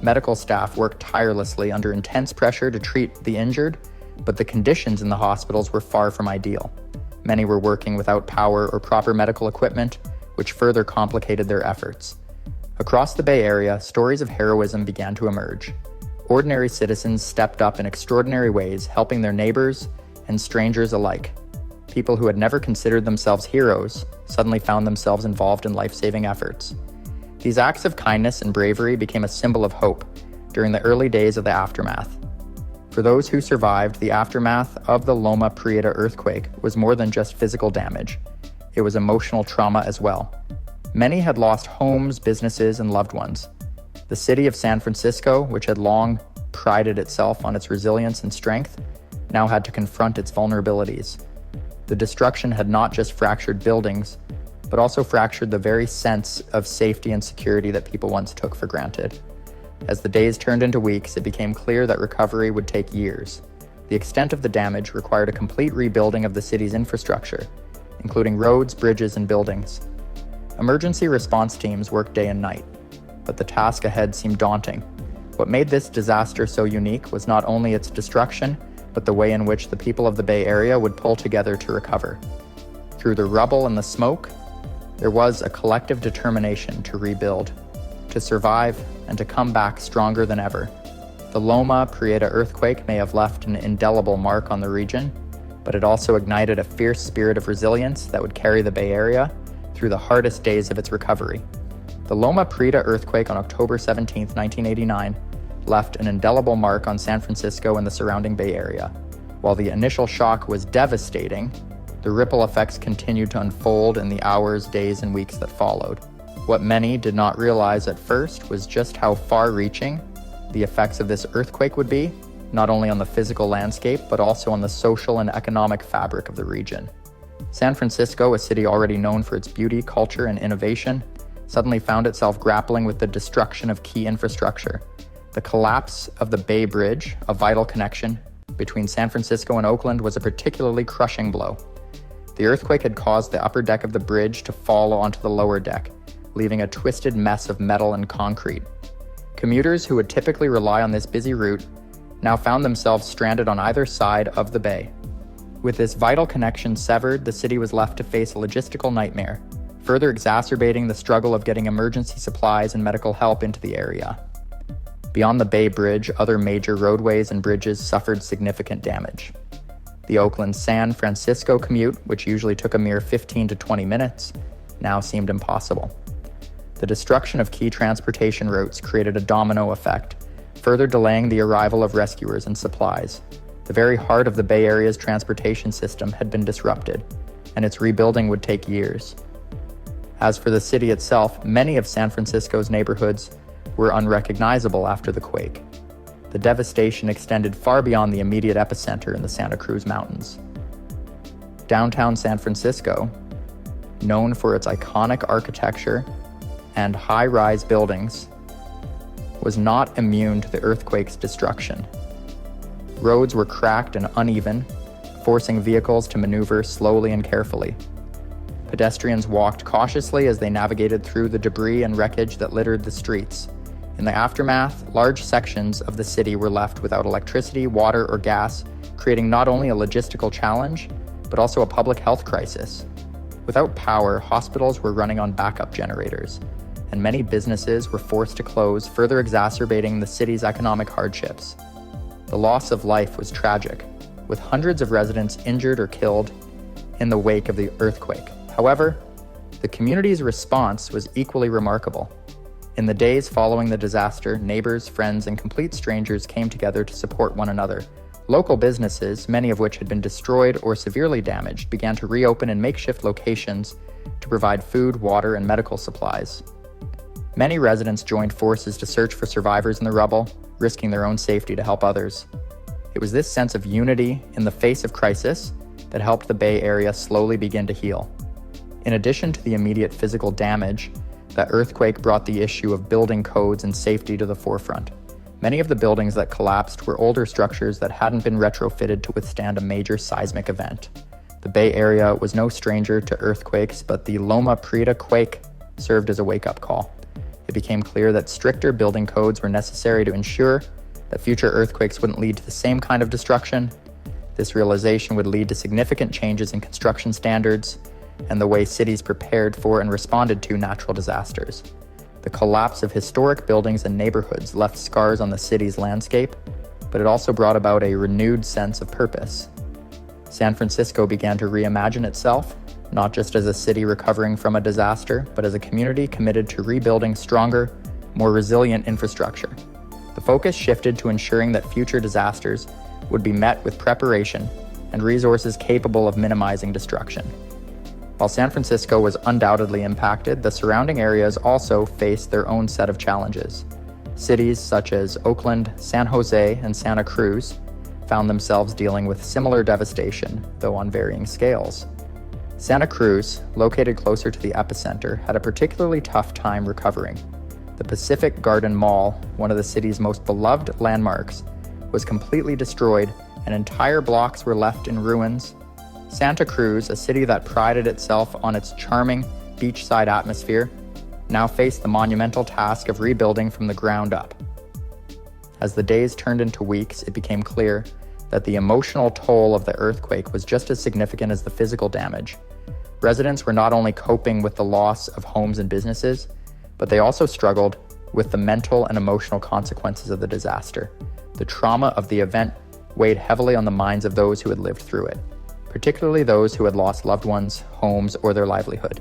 Medical staff worked tirelessly under intense pressure to treat the injured, but the conditions in the hospitals were far from ideal. Many were working without power or proper medical equipment, which further complicated their efforts. Across the Bay Area, stories of heroism began to emerge. Ordinary citizens stepped up in extraordinary ways, helping their neighbors and strangers alike. People who had never considered themselves heroes suddenly found themselves involved in life-saving efforts. These acts of kindness and bravery became a symbol of hope during the early days of the aftermath. For those who survived, the aftermath of the Loma Prieta earthquake was more than just physical damage. It was emotional trauma as well. Many had lost homes, businesses, and loved ones. The city of San Francisco, which had long prided itself on its resilience and strength, now had to confront its vulnerabilities. The destruction had not just fractured buildings, but also fractured the very sense of safety and security that people once took for granted. As the days turned into weeks, it became clear that recovery would take years. The extent of the damage required a complete rebuilding of the city's infrastructure, including roads, bridges, and buildings. Emergency response teams worked day and night, but the task ahead seemed daunting. What made this disaster so unique was not only its destruction, but the way in which the people of the Bay Area would pull together to recover. Through the rubble and the smoke, there was a collective determination to rebuild, to survive, and to come back stronger than ever. The Loma Prieta earthquake may have left an indelible mark on the region, but it also ignited a fierce spirit of resilience that would carry the Bay Area through the hardest days of its recovery. The Loma Prieta earthquake on October 17, 1989, left an indelible mark on San Francisco and the surrounding Bay Area. While the initial shock was devastating, the ripple effects continued to unfold in the hours, days, and weeks that followed. What many did not realize at first was just how far-reaching the effects of this earthquake would be, not only on the physical landscape, but also on the social and economic fabric of the region. San Francisco, a city already known for its beauty, culture, and innovation, suddenly found itself grappling with the destruction of key infrastructure. The collapse of the Bay Bridge, a vital connection between San Francisco and Oakland, was a particularly crushing blow. The earthquake had caused the upper deck of the bridge to fall onto the lower deck, leaving a twisted mess of metal and concrete. Commuters who would typically rely on this busy route now found themselves stranded on either side of the bay. With this vital connection severed, the city was left to face a logistical nightmare, further exacerbating the struggle of getting emergency supplies and medical help into the area. Beyond the Bay Bridge, other major roadways and bridges suffered significant damage. The Oakland-San Francisco commute, which usually took a mere 15 to 20 minutes, now seemed impossible. The destruction of key transportation routes created a domino effect, further delaying the arrival of rescuers and supplies. The very heart of the Bay Area's transportation system had been disrupted, and its rebuilding would take years. As for the city itself, many of San Francisco's neighborhoods were unrecognizable after the quake. The devastation extended far beyond the immediate epicenter in the Santa Cruz Mountains. Downtown San Francisco, known for its iconic architecture and high-rise buildings, was not immune to the earthquake's destruction. Roads were cracked and uneven, forcing vehicles to maneuver slowly and carefully. Pedestrians walked cautiously as they navigated through the debris and wreckage that littered the streets. In the aftermath, large sections of the city were left without electricity, water, or gas, creating not only a logistical challenge, but also a public health crisis. Without power, hospitals were running on backup generators, and many businesses were forced to close, further exacerbating the city's economic hardships. The loss of life was tragic, with hundreds of residents injured or killed in the wake of the earthquake. However, the community's response was equally remarkable. In the days following the disaster, neighbors, friends, and complete strangers came together to support one another. Local businesses, many of which had been destroyed or severely damaged, began to reopen in makeshift locations to provide food, water, and medical supplies. Many residents joined forces to search for survivors in the rubble, risking their own safety to help others. It was this sense of unity in the face of crisis that helped the Bay Area slowly begin to heal. In addition to the immediate physical damage, the earthquake brought the issue of building codes and safety to the forefront. Many of the buildings that collapsed were older structures that hadn't been retrofitted to withstand a major seismic event. The Bay Area was no stranger to earthquakes, but the Loma Prieta quake served as a wake-up call. It became clear that stricter building codes were necessary to ensure that future earthquakes wouldn't lead to the same kind of destruction. This realization would lead to significant changes in construction standards and the way cities prepared for and responded to natural disasters. The collapse of historic buildings and neighborhoods left scars on the city's landscape, but it also brought about a renewed sense of purpose. San Francisco began to reimagine itself, not just as a city recovering from a disaster, but as a community committed to rebuilding stronger, more resilient infrastructure. The focus shifted to ensuring that future disasters would be met with preparation and resources capable of minimizing destruction. While San Francisco was undoubtedly impacted, the surrounding areas also faced their own set of challenges. Cities such as Oakland, San Jose, and Santa Cruz found themselves dealing with similar devastation, though on varying scales. Santa Cruz, located closer to the epicenter, had a particularly tough time recovering. The Pacific Garden Mall, one of the city's most beloved landmarks, was completely destroyed and entire blocks were left in ruins. Santa Cruz, a city that prided itself on its charming beachside atmosphere, now faced the monumental task of rebuilding from the ground up. As the days turned into weeks, it became clear that the emotional toll of the earthquake was just as significant as the physical damage. Residents were not only coping with the loss of homes and businesses, but they also struggled with the mental and emotional consequences of the disaster. The trauma of the event weighed heavily on the minds of those who had lived through it, particularly those who had lost loved ones, homes, or their livelihood.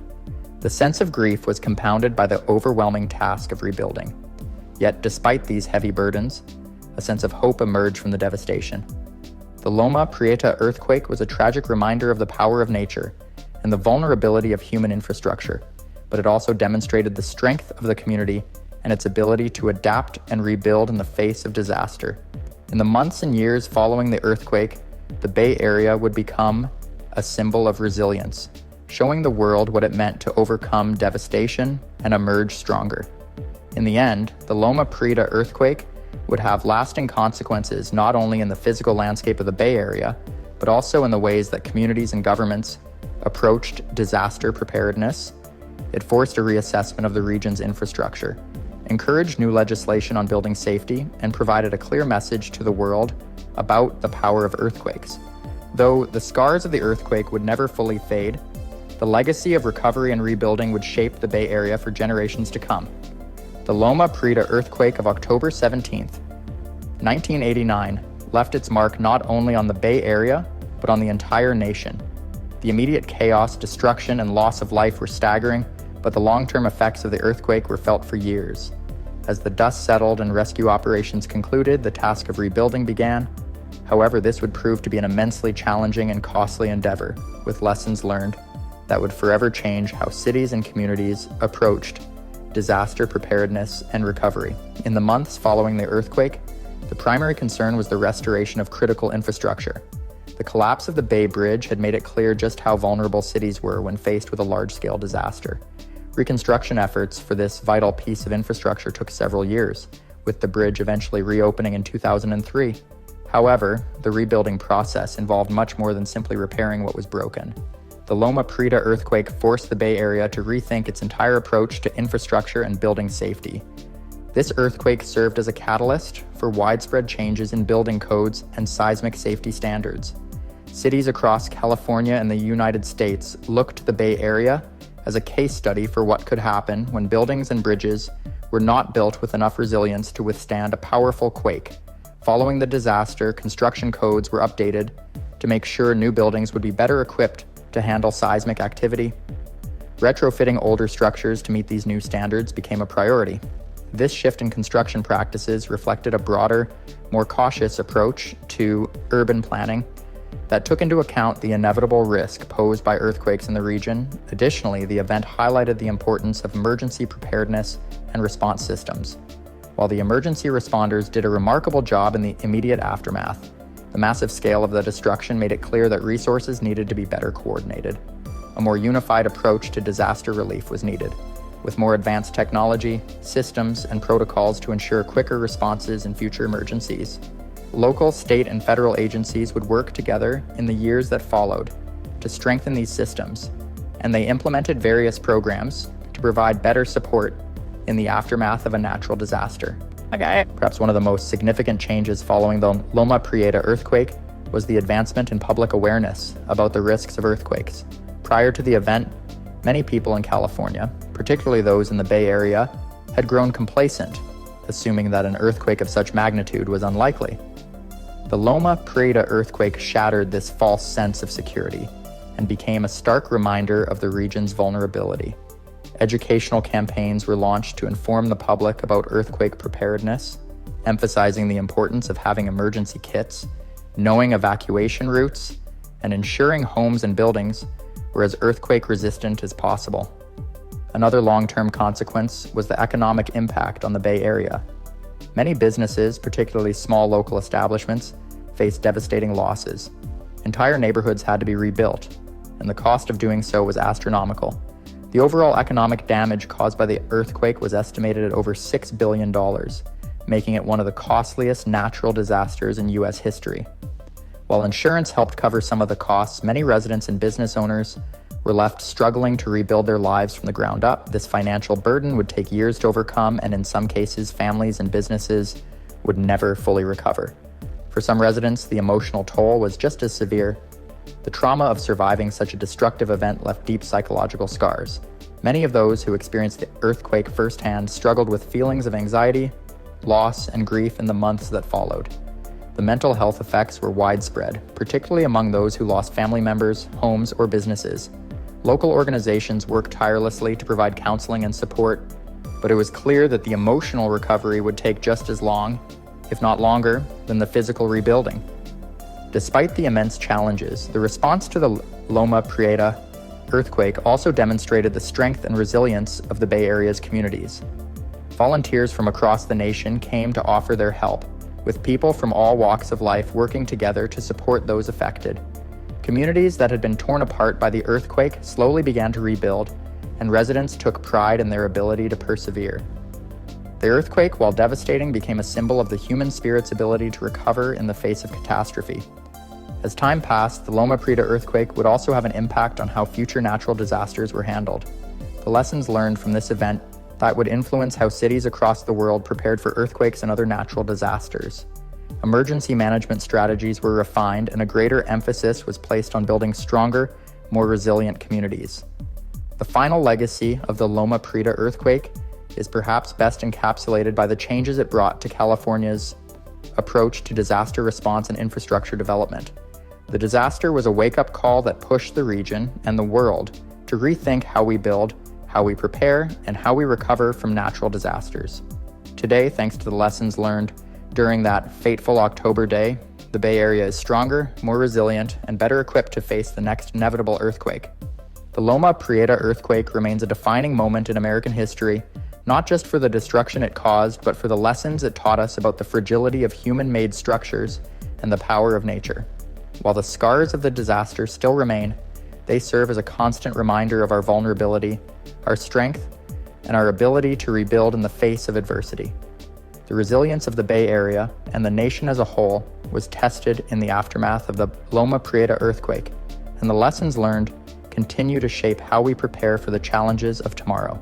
The sense of grief was compounded by the overwhelming task of rebuilding. Yet, despite these heavy burdens, a sense of hope emerged from the devastation. The Loma Prieta earthquake was a tragic reminder of the power of nature and the vulnerability of human infrastructure, but it also demonstrated the strength of the community and its ability to adapt and rebuild in the face of disaster. In the months and years following the earthquake, the Bay Area would become a symbol of resilience, showing the world what it meant to overcome devastation and emerge stronger. In the end, the Loma Prieta earthquake would have lasting consequences not only in the physical landscape of the Bay Area, but also in the ways that communities and governments approached disaster preparedness. It forced a reassessment of the region's infrastructure, encouraged new legislation on building safety, and provided a clear message to the world about the power of earthquakes. Though the scars of the earthquake would never fully fade, the legacy of recovery and rebuilding would shape the Bay Area for generations to come. The Loma Prieta earthquake of October 17, 1989, left its mark not only on the Bay Area, but on the entire nation. The immediate chaos, destruction, and loss of life were staggering, but the long-term effects of the earthquake were felt for years. As the dust settled and rescue operations concluded, the task of rebuilding began. However, this would prove to be an immensely challenging and costly endeavor, with lessons learned that would forever change how cities and communities approached disaster preparedness and recovery. In the months following the earthquake, the primary concern was the restoration of critical infrastructure. The collapse of the Bay Bridge had made it clear just how vulnerable cities were when faced with a large-scale disaster. Reconstruction efforts for this vital piece of infrastructure took several years, with the bridge eventually reopening in 2003. However, the rebuilding process involved much more than simply repairing what was broken. The Loma Prieta earthquake forced the Bay Area to rethink its entire approach to infrastructure and building safety. This earthquake served as a catalyst for widespread changes in building codes and seismic safety standards. Cities across California and the United States looked to the Bay Area as a case study for what could happen when buildings and bridges were not built with enough resilience to withstand a powerful quake. Following the disaster, construction codes were updated to make sure new buildings would be better equipped to handle seismic activity. Retrofitting older structures to meet these new standards became a priority. This shift in construction practices reflected a broader, more cautious approach to urban planning that took into account the inevitable risk posed by earthquakes in the region. Additionally, the event highlighted the importance of emergency preparedness and response systems. While the emergency responders did a remarkable job in the immediate aftermath, the massive scale of the destruction made it clear that resources needed to be better coordinated. A more unified approach to disaster relief was needed, with more advanced technology, systems, and protocols to ensure quicker responses in future emergencies. Local, state, and federal agencies would work together in the years that followed to strengthen these systems, and they implemented various programs to provide better support in the aftermath of a natural disaster. Perhaps one of the most significant changes following the Loma Prieta earthquake was the advancement in public awareness about the risks of earthquakes. Prior to the event, many people in California, particularly those in the Bay Area, had grown complacent, assuming that an earthquake of such magnitude was unlikely. The Loma Prieta earthquake shattered this false sense of security and became a stark reminder of the region's vulnerability. Educational campaigns were launched to inform the public about earthquake preparedness, emphasizing the importance of having emergency kits, knowing evacuation routes, and ensuring homes and buildings were as earthquake-resistant as possible. Another long-term consequence was the economic impact on the Bay Area. Many businesses, particularly small local establishments, faced devastating losses. Entire neighborhoods had to be rebuilt, and the cost of doing so was astronomical. The overall economic damage caused by the earthquake was estimated at over $6 billion, making it one of the costliest natural disasters in U.S. history. While insurance helped cover some of the costs, many residents and business owners were left struggling to rebuild their lives from the ground up. This financial burden would take years to overcome, and in some cases, families and businesses would never fully recover. For some residents, the emotional toll was just as severe. The trauma of surviving such a destructive event left deep psychological scars. Many of those who experienced the earthquake firsthand struggled with feelings of anxiety, loss, and grief in the months that followed. The mental health effects were widespread, particularly among those who lost family members, homes, or businesses. Local organizations worked tirelessly to provide counseling and support, but it was clear that the emotional recovery would take just as long, if not longer, than the physical rebuilding. Despite the immense challenges, the response to the Loma Prieta earthquake also demonstrated the strength and resilience of the Bay Area's communities. Volunteers from across the nation came to offer their help, with people from all walks of life working together to support those affected. Communities that had been torn apart by the earthquake slowly began to rebuild, and residents took pride in their ability to persevere. The earthquake, while devastating, became a symbol of the human spirit's ability to recover in the face of catastrophe. As time passed, the Loma Prieta earthquake would also have an impact on how future natural disasters were handled. The lessons learned from this event that would influence how cities across the world prepared for earthquakes and other natural disasters. Emergency management strategies were refined, and a greater emphasis was placed on building stronger, more resilient communities. The final legacy of the Loma Prieta earthquake is perhaps best encapsulated by the changes it brought to California's approach to disaster response and infrastructure development. The disaster was a wake-up call that pushed the region and the world to rethink how we build, how we prepare, and how we recover from natural disasters. Today, thanks to the lessons learned during that fateful October day, the Bay Area is stronger, more resilient, and better equipped to face the next inevitable earthquake. The Loma Prieta earthquake remains a defining moment in American history, not just for the destruction it caused, but for the lessons it taught us about the fragility of human-made structures and the power of nature. While the scars of the disaster still remain, they serve as a constant reminder of our vulnerability, our strength, and our ability to rebuild in the face of adversity. The resilience of the Bay Area and the nation as a whole was tested in the aftermath of the Loma Prieta earthquake, and the lessons learned continue to shape how we prepare for the challenges of tomorrow.